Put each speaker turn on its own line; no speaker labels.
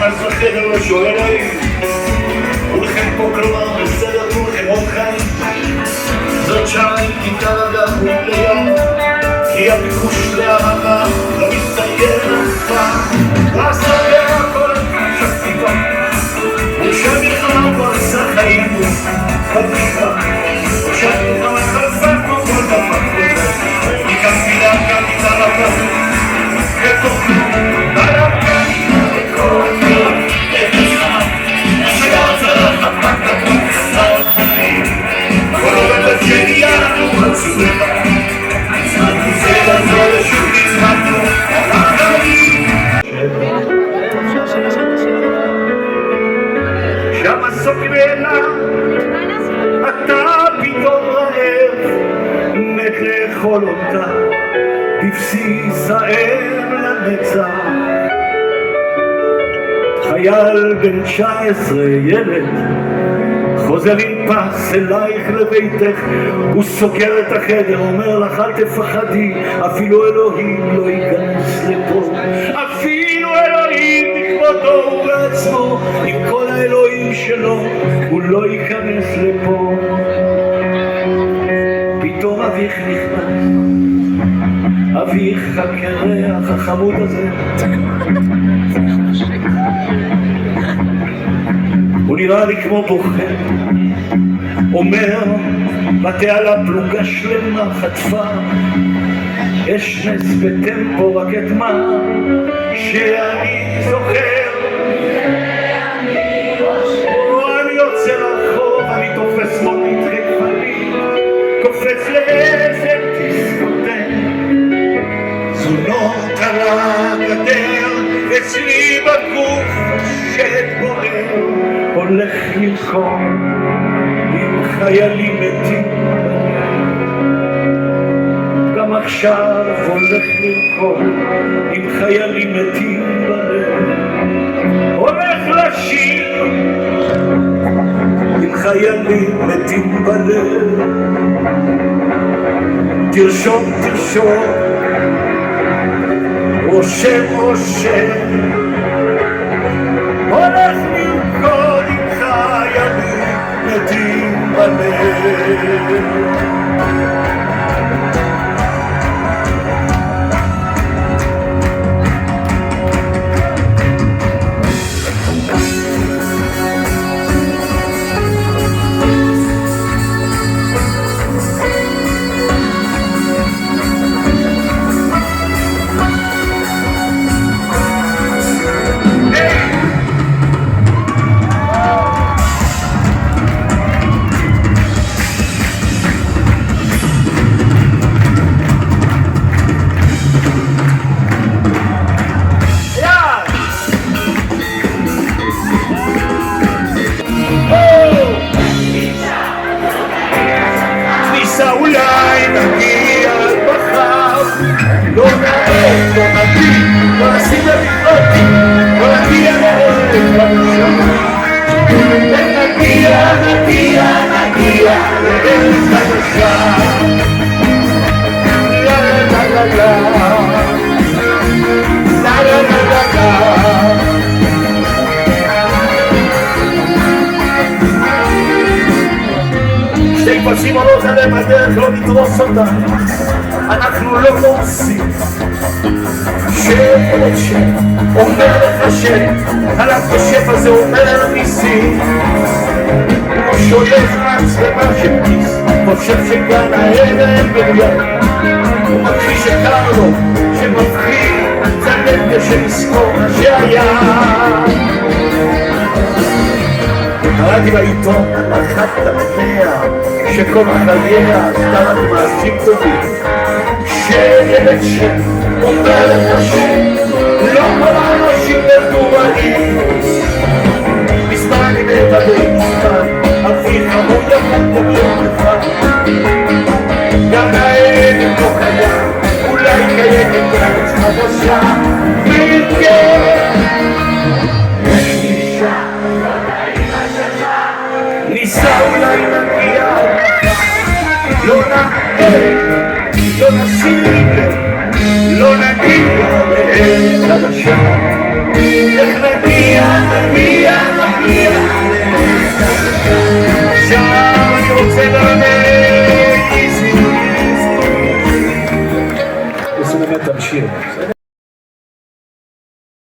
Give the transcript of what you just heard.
נכנס לחדר ושואל האם כולכם פה כלומר בסדר, כולכם עוד חיים. זאת שעה עם גיטרה גם ליד, כי הביקוש להרמה לא מסתיים אף פעם. והסדר הכל שפתיתו ושהמלחמה כבר עשה חיים בבחירה, ושהמלחמה חלפה כמו כל דבר כזה. מכאן פילה גם גיטרה גם ותוכלו עליו גם וכל יום אפשר שגרצה חפקת כל עובד שנינו רצו לך זה לעזור לשוב נצמדנו החיים שהמסוק נעלה אתה פתאום רעב מת לאכול אותה בבסיס האם לנצח. חייל בן 19 ילד חוזר עם פס אלייך לביתך, הוא סוגר את החדר, אומר לך אל תפחדי, אפילו אלוהים לא ייכנס לפה, אפילו אלוהים בכבודו ובעצמו עם כל האלוהים שלו הוא לא ייכנס לפה. פתאום אביך נכנס, אביך הקרח החמוד הזה, הוא נראה לי כמו בוחר, אומר בתעלה פלוגה שלמה חטפה, יש נס בטמפו רק את מה שאני זוכר. אני יוצא לרחוב, אני תופס מונית רכבנית, קופץ לאיזה דיסקוטק, זונות על הגדר אצלי בגוף שאת בוער, הולך ללחום עם חיילים מתים גם עכשיו, הולך ללחום עם חיילים מתים בלב, הולך לשיר עם חיילים מתים בלב. תרשום תרשום רושם רושם, הולך לרקוד עם חיילים מתים בלב. אולי נגיע עד מחר, לא נעד, לא נגיד, לא נשים לביטות, לא נגיע לערב למשל, ונגיע, נגיע, נגיע לארץ חדשה. לה לה לה לה לה לה לה לה שתי כבשים עולות עליהם הדרך, לא נדרוס אותה, אנחנו לא דורסים. שב שב, אומר לך שב, עליו בשב הזה אומר ניסים, הוא שולח רץ למרשמקיס, חושב שגן הערב בריאה, הוא מכחיש שקר לו, שמבחין, זה הנגע שנזכור שהיה. קראתי בעיתון על אחת המאה שכל חייה עשתה רק מעשים טובים. שילד שאומר לך לא כל האנשים לדורנים, מספר אני מדבר מספר אביך המון יחד יום אחד, גם הערב לא קיים, אולי קיימת ארץ חדשה וכן יש אישה ניסה אולי נגיע, לא נעד, לא נשים לב, לא נגיע לארץ חדשה. עכשיו אני רוצה ללמד איזי.
רוצה ללמד את השיר.